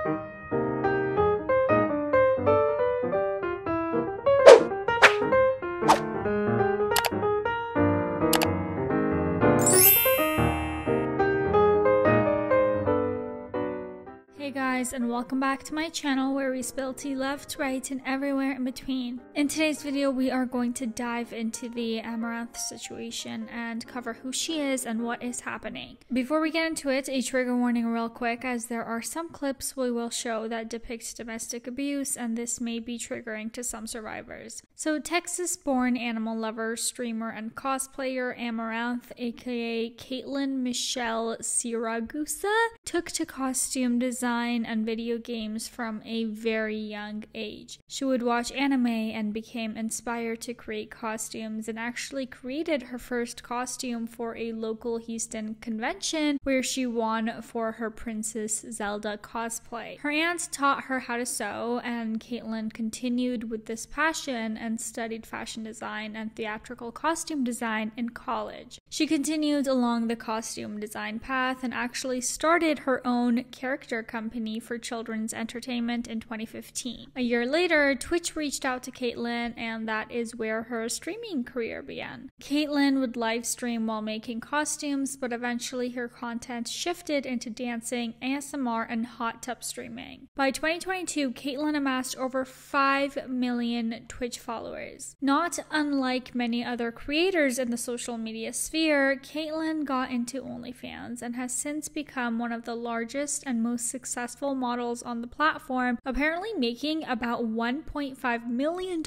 Hey guys, and welcome back to my channel where we spill tea left, right, and everywhere in between. In today's video, we are going to dive into the Amouranth situation and cover who she is and what is happening. Before we get into it, a trigger warning real quick, as there are some clips we will show that depict domestic abuse, and this may be triggering to some survivors. So Texas-born animal lover, streamer, and cosplayer Amouranth, aka Caitlin Michelle Siragusa, took to costume design and video games from a very young age. She would watch anime and became inspired to create costumes, and actually created her first costume for a local Houston convention where she won for her Princess Zelda cosplay. Her aunt taught her how to sew, and Caitlin continued with this passion and studied fashion design and theatrical costume design in college. She continued along the costume design path and actually started her own character company for children's entertainment in 2015. A year later, Twitch reached out to Caitlin, and that is where her streaming career began. Caitlin would live stream while making costumes, but eventually her content shifted into dancing, ASMR, and hot tub streaming. By 2022, Caitlin amassed over 5 million Twitch followers. Not unlike many other creators in the social media sphere, Caitlin got into OnlyFans and has since become one of the largest and most successful models on the platform, apparently making about $1.5 million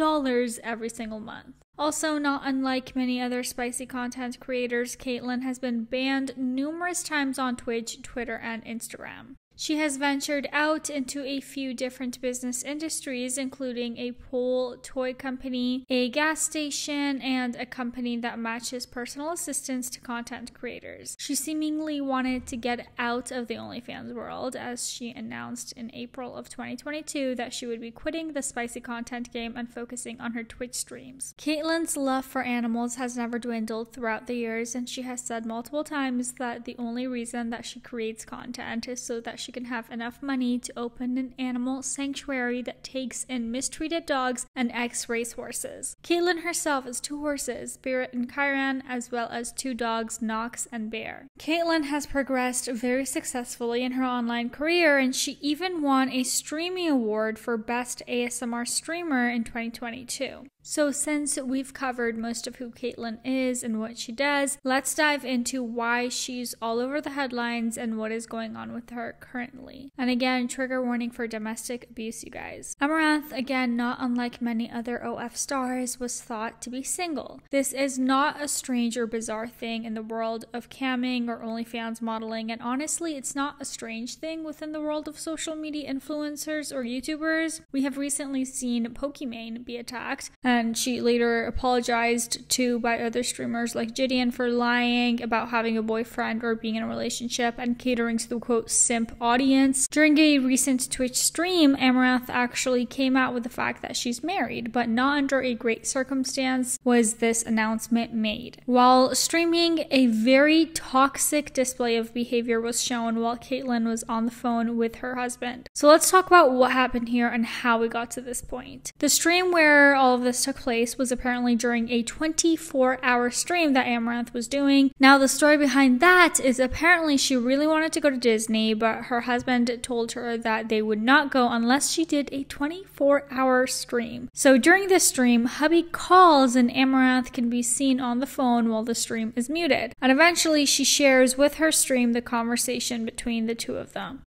every single month. Also, not unlike many other spicy content creators, Caitlin has been banned numerous times on Twitch, Twitter, and Instagram. She has ventured out into a few different business industries, including a pool toy company, a gas station, and a company that matches personal assistants to content creators. She seemingly wanted to get out of the OnlyFans world, as she announced in April of 2022 that she would be quitting the spicy content game and focusing on her Twitch streams. Caitlin's love for animals has never dwindled throughout the years, and she has said multiple times that the only reason that she creates content is so that she can have enough money to open an animal sanctuary that takes in mistreated dogs and ex-race horses. Caitlin herself has 2 horses, Spirit and Kyran, as well as 2 dogs, Knox and Bear. Caitlin has progressed very successfully in her online career, and she even won a streaming award for Best ASMR Streamer in 2022. So since we've covered most of who Caitlin is and what she does, let's dive into why she's all over the headlines and what is going on with her currently. And again, trigger warning for domestic abuse, you guys. Amouranth, again, not unlike many other OF stars, was thought to be single. This is not a strange or bizarre thing in the world of camming or OnlyFans modeling, and honestly, it's not a strange thing within the world of social media influencers or YouTubers. We have recently seen Pokimane be attacked, and she later apologized to by other streamers like Gideon for lying about having a boyfriend or being in a relationship and catering to the quote simp audience. During a recent Twitch stream, Amouranth actually came out with the fact that she's married, but not under a great circumstance was this announcement made. While streaming, a very toxic display of behavior was shown while Caitlin was on the phone with her husband. So let's talk about what happened here and how we got to this point. The stream where all of this took place was apparently during a 24-hour stream that Amouranth was doing. Now, the story behind that is apparently she really wanted to go to Disney, but her husband told her that they would not go unless she did a 24-hour stream. So during this stream, hubby calls and Amouranth can be seen on the phone while the stream is muted. And eventually she shares with her stream the conversation between the two of them.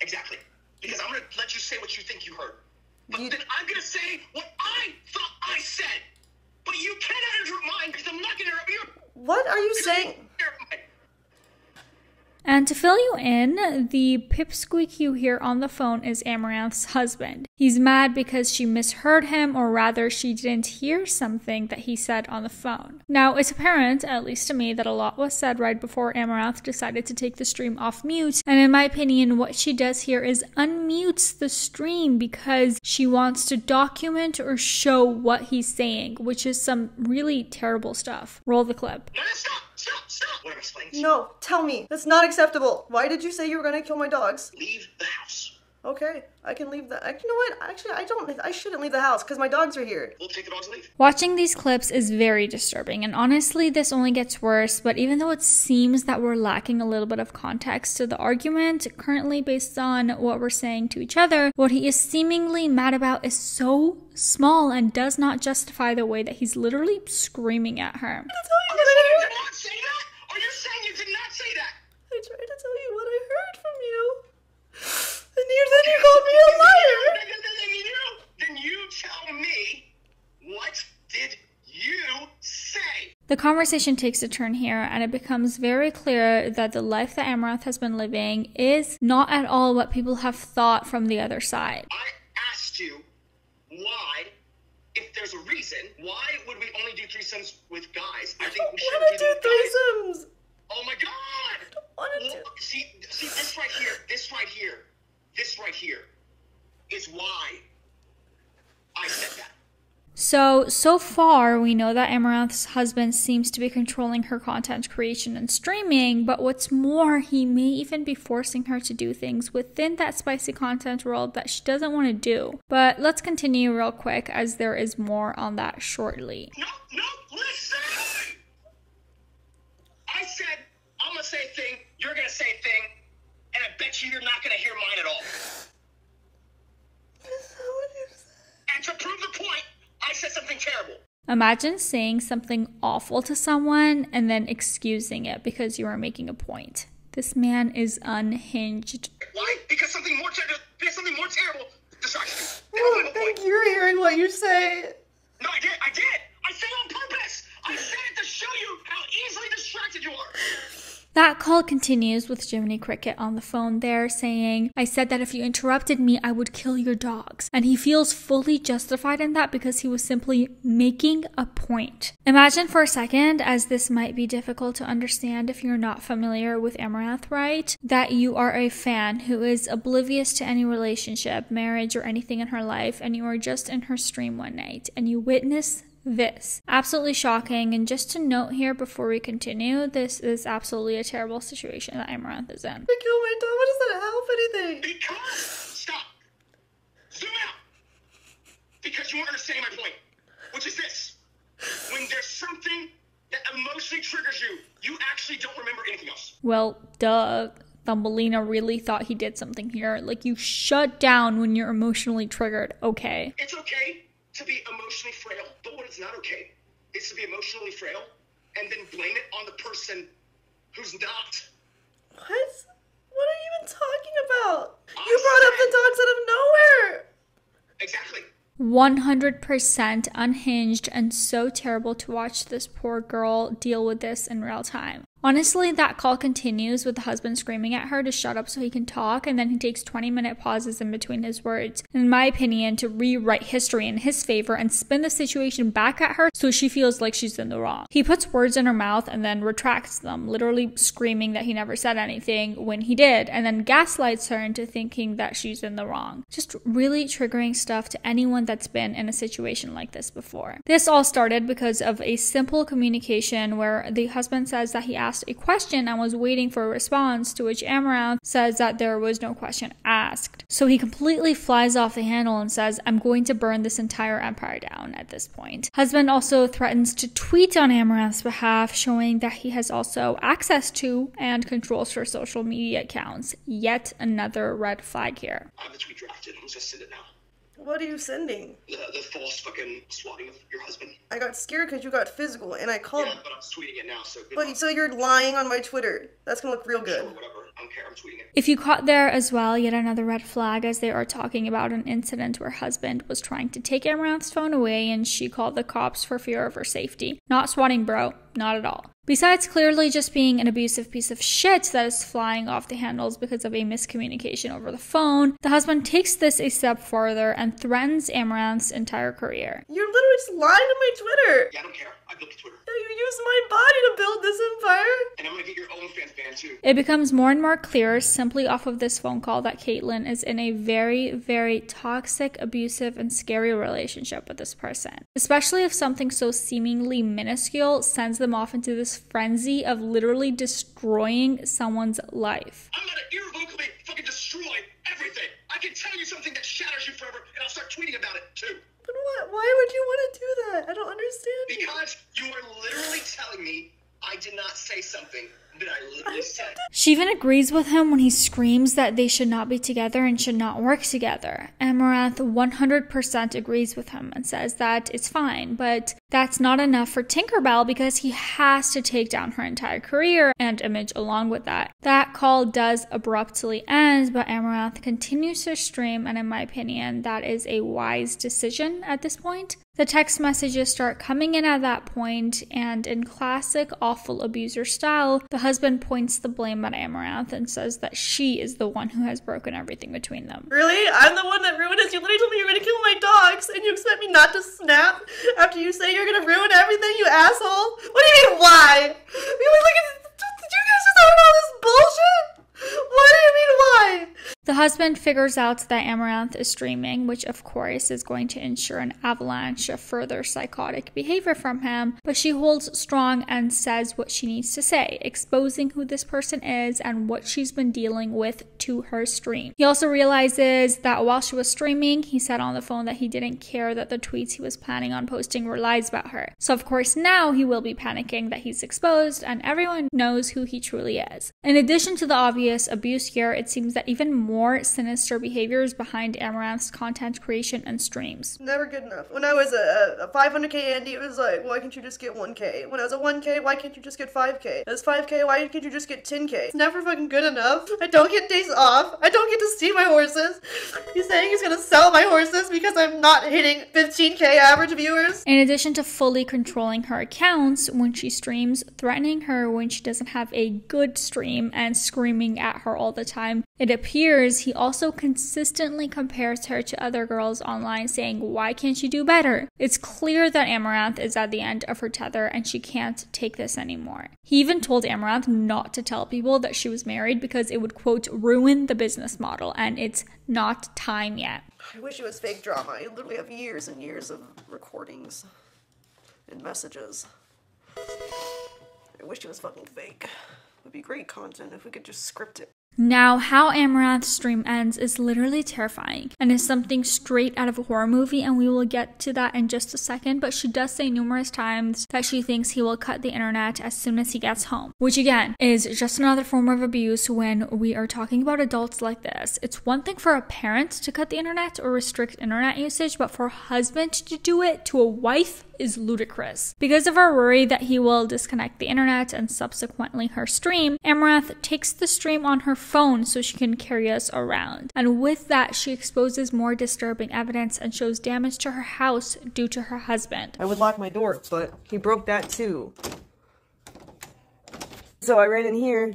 Exactly. Because I'm going to let you say what you think you heard. But then I'm going to say what I thought I said. But you cannot interrupt mine because I'm not going to interrupt you. What are you saying? And to fill you in, the pipsqueak you hear on the phone is Amouranth's husband. He's mad because she misheard him, or rather she didn't hear something that he said on the phone. Now, it's apparent, at least to me, that a lot was said right before Amouranth decided to take the stream off mute, and in my opinion, what she does here is unmutes the stream because she wants to document or show what he's saying, which is some really terrible stuff. Roll the clip. No, stop! Stop. What am I explaining? No, tell me. That's not acceptable. Why did you say you were gonna kill my dogs? Leave the house. Okay, I can leave the. You know what? Actually, I shouldn't leave the house because my dogs are here. We'll take the dogs and leave. Watching these clips is very disturbing, and honestly, this only gets worse. But even though it seems that we're lacking a little bit of context to the argument, currently based on what we're saying to each other, what he is seemingly mad about is so small and does not justify the way that he's literally screaming at her. Are you saying you did not say that? Are you saying you did not say that? I tried to tell you what I heard from you. And then you called me a liar. Then you tell me, what did you say? The conversation takes a turn here, and it becomes very clear that the life that Amouranth has been living is not at all what people have thought from the other side. I asked you why, if there's a reason, why would we only do threesomes with guys? I think we should do threesomes. Oh my God! I don't want to do. See this right here is why I said that. So far, we know that Amouranth's husband seems to be controlling her content creation and streaming, but what's more, he may even be forcing her to do things within that spicy content world that she doesn't want to do. But let's continue real quick, as there is more on that shortly. No, listen! I said, I'm gonna say a thing, you're gonna say a thing, and I bet you're not gonna hear mine at all. And to prove the point, I said something terrible. Imagine saying something awful to someone and then excusing it because you are making a point. This man is unhinged. Why? Because something more terrible distracts you. I don't think you're hearing what you say. No, I did. I said it on purpose. I said it to show you how easily distracted you are. That call continues with Jiminy Cricket on the phone there saying, I said that if you interrupted me, I would kill your dogs. And he feels fully justified in that because he was simply making a point. Imagine for a second, as this might be difficult to understand if you're not familiar with Amouranth, right? That you are a fan who is oblivious to any relationship, marriage, or anything in her life, and you are just in her stream one night, and you witness this. Absolutely shocking. And just to note here before we continue, this is absolutely a terrible situation that Amouranth is in. I killed my dog. What does that help anything? Because, stop. Zoom out. Because you weren't understanding my point, which is this. When there's something that emotionally triggers you, you actually don't remember anything else. Well, duh. Thumbelina really thought he did something here. Like, you shut down when you're emotionally triggered. Okay. It's okay to be emotionally frail, but what is not okay is to be emotionally frail and then blame it on the person who's not. What? What are you even talking about? You brought up the dogs out of nowhere. Exactly. 100% unhinged and so terrible to watch this poor girl deal with this in real time. Honestly, that call continues with the husband screaming at her to shut up so he can talk, and then he takes 20-minute pauses in between his words, in my opinion, to rewrite history in his favor and spin the situation back at her so she feels like she's in the wrong. He puts words in her mouth and then retracts them, literally screaming that he never said anything when he did, and then gaslights her into thinking that she's in the wrong. Just really triggering stuff to anyone that's been in a situation like this before. This all started because of a simple communication where the husband says that he asked a question and was waiting for a response, to which Amouranth says that there was no question asked. So he completely flies off the handle and says, I'm going to burn this entire empire down at this point. Husband also threatens to tweet on Amouranth's behalf, showing that he has also access to and controls her social media accounts. Yet another red flag here. I have the tweet drafted. I'm just send it now. What are you sending? The false fucking swatting of your husband. I got scared because you got physical, and I called. Yeah, but I'm tweeting it now, so good But luck. so you're lying on my Twitter. That's gonna look real good. Sure, whatever. I don't care. I'm tweeting it. If you caught there as well, yet another red flag, as they are talking about an incident where husband was trying to take Amouranth's phone away and she called the cops for fear of her safety. Not swatting, bro. Not at all. Besides clearly just being an abusive piece of shit that is flying off the handles because of a miscommunication over the phone, the husband takes this a step further and threatens Amouranth's entire career. You're literally just lying on my Twitter. Yeah, I don't care. I built the Twitter. Yeah, You used my body to build this empire. And I'm gonna get your OnlyFans banned too. It becomes more and more clear simply off of this phone call that Caitlyn is in a very, very toxic, abusive, and scary relationship with this person. Especially if something so seemingly minuscule sends them off into this frenzy of literally destroying someone's life. I'm gonna irrevocably fucking destroy everything. I can tell you something that shatters you forever, and I'll start tweeting about it too. But what? Why would you want to do that? I don't understand. Because you are literally telling me I did not say something that I literally said. She even agrees with him when he screams that they should not be together and should not work together. Amouranth 100% agrees with him and says that it's fine, but that's not enough for Tinkerbell because he has to take down her entire career and image along with that. That call does abruptly end, but Amouranth continues to stream, and in my opinion, that is a wise decision at this point. The text messages start coming in at that point, and in classic awful abuser style, the husband points the blame at Amouranth and says that she is the one who has broken everything between them. Really? I'm the one that ruined this? You literally told me you were gonna kill my dogs, and you expect me not to snap after you say you're gonna ruin everything, you asshole? What do you mean, why? Did you guys just start all this bullshit? What do you mean, why? The husband figures out that Amouranth is streaming, which of course is going to ensure an avalanche of further psychotic behavior from him, but she holds strong and says what she needs to say, exposing who this person is and what she's been dealing with to her stream. He also realizes that while she was streaming, he said on the phone that he didn't care that the tweets he was planning on posting were lies about her. So of course now he will be panicking that he's exposed and everyone knows who he truly is. In addition to the obvious abuse here, it seems that even more sinister behaviors behind Amouranth's content creation and streams. Never good enough. When I was a 500k Andy, it was like, why can't you just get 1k? When I was a 1k, why can't you just get 5k? As 5k, why can't you just get 10k? It's never fucking good enough. I don't get days off. I don't get to see my horses. He's saying he's gonna sell my horses because I'm not hitting 15k average viewers. In addition to fully controlling her accounts when she streams, threatening her when she doesn't have a good stream, and screaming at her all the time, it appears he also consistently compares her to other girls online, saying, why can't you do better? It's clear that Amouranth is at the end of her tether and she can't take this anymore. He even told Amouranth not to tell people that she was married because it would, quote, ruin the business model, and it's not time yet. I wish it was fake drama. I literally have years and years of recordings and messages. I wish it was fucking fake. It would be great content if we could just script it. Now, how Amouranth's stream ends is literally terrifying and is something straight out of a horror movie, and we will get to that in just a second, but she does say numerous times that she thinks he will cut the internet as soon as he gets home, which again is just another form of abuse when we are talking about adults like this. It's one thing for a parent to cut the internet or restrict internet usage, but for a husband to do it to a wife is ludicrous. Because of our worry that he will disconnect the internet and subsequently her stream, Amouranth takes the stream on her phone so she can carry us around. And with that, she exposes more disturbing evidence and shows damage to her house due to her husband. I would lock my door, but he broke that too. So I ran in here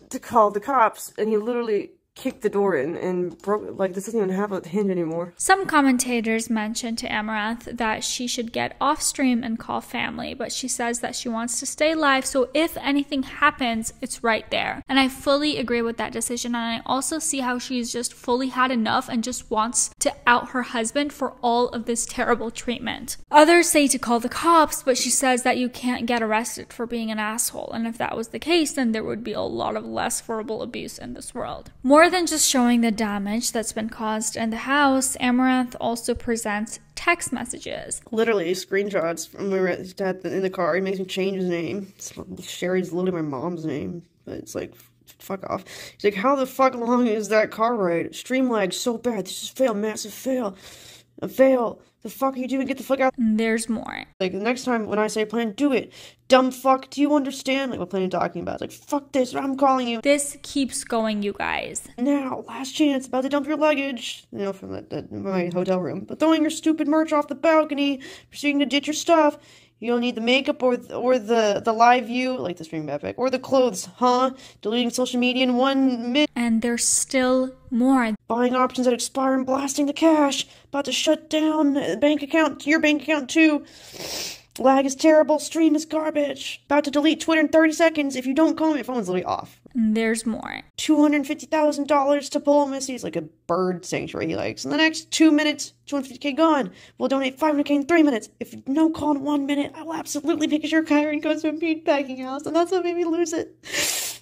to call the cops, and he literally kicked the door in and broke, like, this doesn't even have a hinge anymore. Some commentators mentioned to Amouranth that she should get off stream and call family, but she says that she wants to stay live, so if anything happens, it's right there. And I fully agree with that decision, and I also see how she's just fully had enough and just wants to out her husband for all of this terrible treatment. Others say to call the cops, but she says that you can't get arrested for being an asshole, and if that was the case, then there would be a lot of less verbal abuse in this world. More than just showing the damage that's been caused in the house, Amouranth also presents text messages. Literally screenshots from my dad in the car. He makes me change his name. Sherry's literally my mom's name, but it's like, fuck off. He's like, how the fuck long is that car ride? Stream lag so bad. This is fail, massive fail. A fail. The fuck are you doing? Get the fuck out. There's more. Like, the next time when I say plan, do it. Dumb fuck, do you understand? Like, what plan are you talking about? It's like, fuck this, I'm calling you. This keeps going, you guys. Now, last chance, about to dump your luggage. You know, from my hotel room. But throwing your stupid merch off the balcony, proceeding to ditch your stuff. You don't need the makeup or the live view, like the stream epic, or the clothes, huh? Deleting social media in 1 minute. And there's still more. Buying options that expire and blasting the cash. About to shut down the bank account, your bank account too. Lag is terrible. Stream is garbage. About to delete Twitter in 30 seconds. If you don't call me, my phone's literally off. And there's more. $250,000 to pull Missy's like a bird sanctuary he likes. In the next 2 minutes, $250K gone. We'll donate $500K in 3 minutes. If you no call in 1 minute, I will absolutely make sure Kyron goes to a meatpacking house. And that's what made me lose it.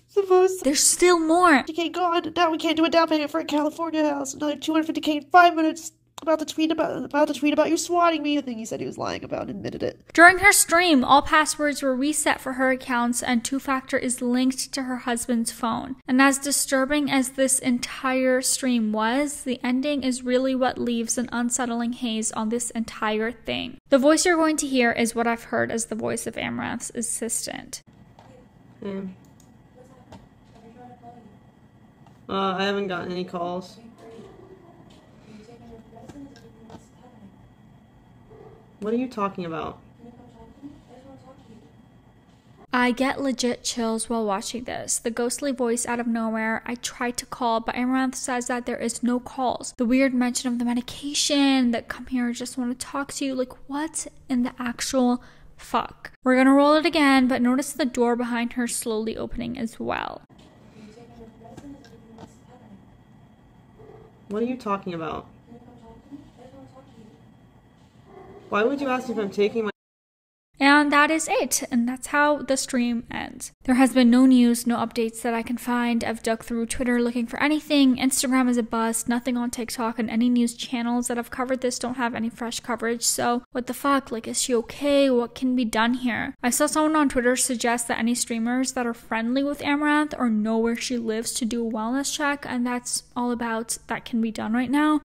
Suppose. There's still more. $50K gone. Now we can't do a down payment for a California house. Another $250K in 5 minutes. About to tweet about you swatting me. The thing he said he was lying about and admitted it. During her stream, all passwords were reset for her accounts and two-factor is linked to her husband's phone. And as disturbing as this entire stream was, the ending is really what leaves an unsettling haze on this entire thing. The voice you're going to hear is what I've heard as the voice of Amouranth's assistant. I haven't gotten any calls. What are you talking about? I get legit chills while watching this. The ghostly voice out of nowhere. I tried to call, but Amouranth says that there is no calls. The weird mention of the medication, that come here, I just want to talk to you. Like, what in the actual fuck? We're gonna roll it again, but notice the door behind her slowly opening as well. What are you talking about? Why would you ask if I'm taking my... And that is it, and that's how the stream ends. There has been no news, no updates that I can find. I've dug through Twitter looking for anything. Instagram is a bust, nothing on TikTok, and any news channels that have covered this don't have any fresh coverage. So what the fuck? Like, is she okay? What can be done here? I saw someone on Twitter suggest that any streamers that are friendly with Amouranth or know where she lives to do a wellness check, and that's all about that can be done right now.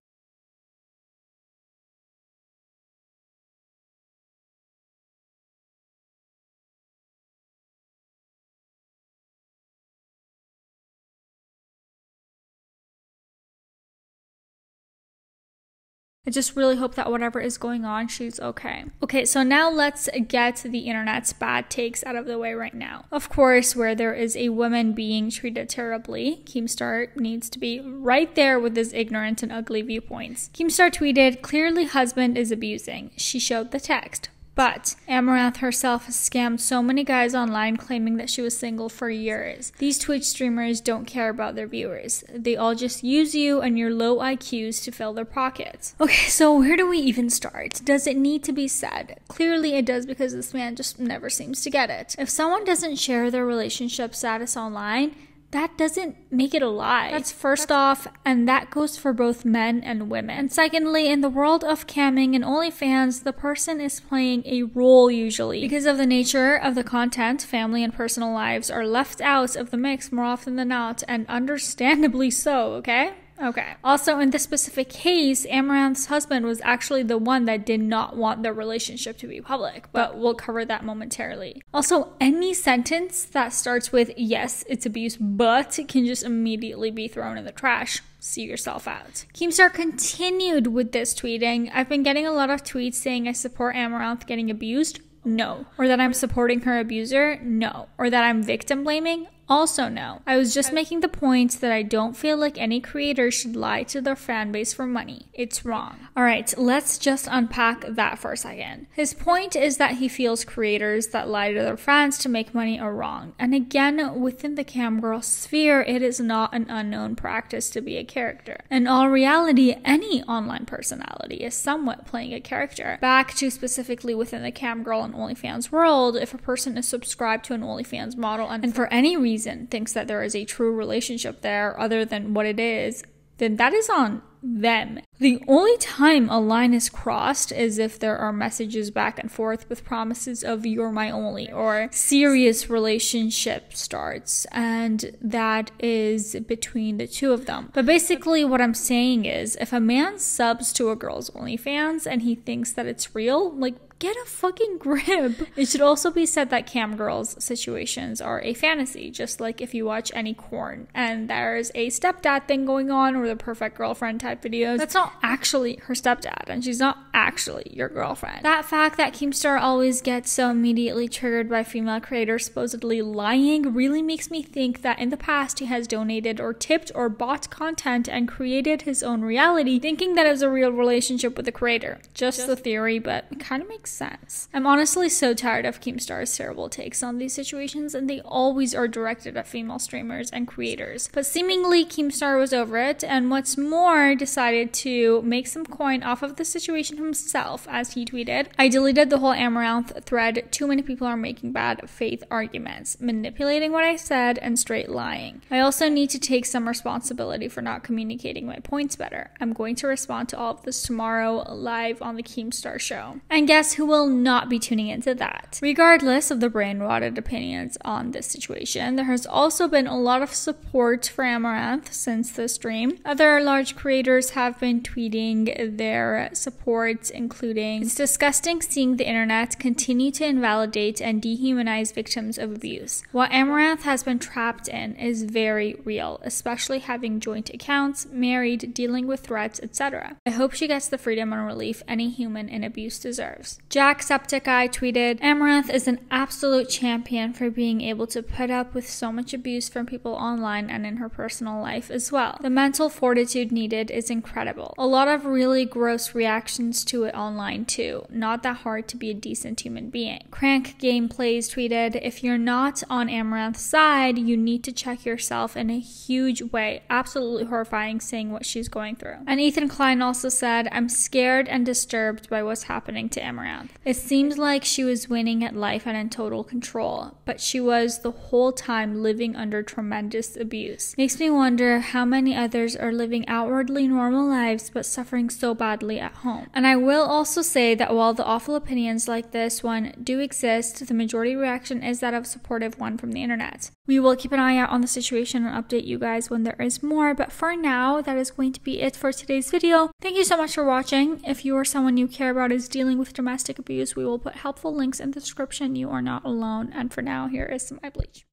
I just really hope that whatever is going on, she's okay. Okay, so now let's get the internet's bad takes out of the way right now. Of course, where there is a woman being treated terribly, Keemstar needs to be right there with his ignorant and ugly viewpoints. Keemstar tweeted, "Clearly husband is abusing." She showed the text. But Amouranth herself has scammed so many guys online claiming that she was single for years. These Twitch streamers don't care about their viewers. They all just use you and your low IQs to fill their pockets. Okay, so where do we even start? Does it need to be said? Clearly it does, because this man just never seems to get it. If someone doesn't share their relationship status online, that doesn't make it a lie. That's first off, and that goes for both men and women. And secondly, in the world of camming and OnlyFans, the person is playing a role usually. Because of the nature of the content, family and personal lives are left out of the mix more often than not, and understandably so, okay? Okay. Also, in this specific case, Amouranth's husband was actually the one that did not want their relationship to be public, but we'll cover that momentarily. Also, any sentence that starts with, "Yes, it's abuse, but," can just immediately be thrown in the trash. See yourself out. Keemstar continued with this tweeting. "I've been getting a lot of tweets saying I support Amouranth getting abused. No. Or that I'm supporting her abuser. No. Or that I'm victim blaming. Also no. I was just making the point that I don't feel like any creator should lie to their fan base for money. It's wrong." Alright, let's just unpack that for a second. His point is that he feels creators that lie to their fans to make money are wrong. And again, within the camgirl sphere, it is not an unknown practice to be a character. In all reality, any online personality is somewhat playing a character. Back to specifically within the camgirl and OnlyFans world, if a person is subscribed to an OnlyFans model and for any reason thinks that there is a true relationship there other than what it is, then that is on them. The only time a line is crossed is if there are messages back and forth with promises of "you're my only" or serious relationship starts, and that is between the two of them. But basically what I'm saying is, if a man subs to a girl's OnlyFans and he thinks that it's real, like, get a fucking grip. It should also be said that camgirls' situations are a fantasy, just like if you watch any porn and there's a stepdad thing going on or the perfect girlfriend type videos. That's not actually her stepdad, and she's not actually your girlfriend. That fact that Keemstar always gets so immediately triggered by female creators supposedly lying really makes me think that in the past he has donated or tipped or bought content and created his own reality, thinking that it was a real relationship with the creator. Just the theory, but it kind of makes makes sense. I'm honestly so tired of Keemstar's terrible takes on these situations, and they always are directed at female streamers and creators. But seemingly Keemstar was over it, and what's more, decided to make some coin off of the situation himself, as he tweeted, "I deleted the whole Amouranth thread. Too many people are making bad faith arguments, manipulating what I said, and straight lying. I also need to take some responsibility for not communicating my points better. I'm going to respond to all of this tomorrow live on the Keemstar show." And guess who will not be tuning into that? Regardless of the brain-rotted opinions on this situation, there has also been a lot of support for Amouranth since the stream. Other large creators have been tweeting their support, including, "It's disgusting seeing the internet continue to invalidate and dehumanize victims of abuse. What Amouranth has been trapped in is very real, especially having joint accounts, married, dealing with threats, etc. I hope she gets the freedom and relief any human in abuse deserves." Jacksepticeye tweeted, "Amouranth is an absolute champion for being able to put up with so much abuse from people online and in her personal life as well. The mental fortitude needed is incredible. A lot of really gross reactions to it online too. Not that hard to be a decent human being." Crank Gameplays tweeted, "If you're not on Amouranth's side, you need to check yourself in a huge way. Absolutely horrifying seeing what she's going through." And Ethan Klein also said, "I'm scared and disturbed by what's happening to Amouranth. It seems like she was winning at life and in total control, but she was the whole time living under tremendous abuse. Makes me wonder how many others are living outwardly normal lives but suffering so badly at home." And I will also say that while the awful opinions like this one do exist, the majority reaction is that of a supportive one from the internet. We will keep an eye out on the situation and update you guys when there is more, but for now, that is going to be it for today's video. Thank you so much for watching. If you or someone you care about is dealing with domestic abuse, we will put helpful links in the description. You are not alone. And for now, here is some eye bleach.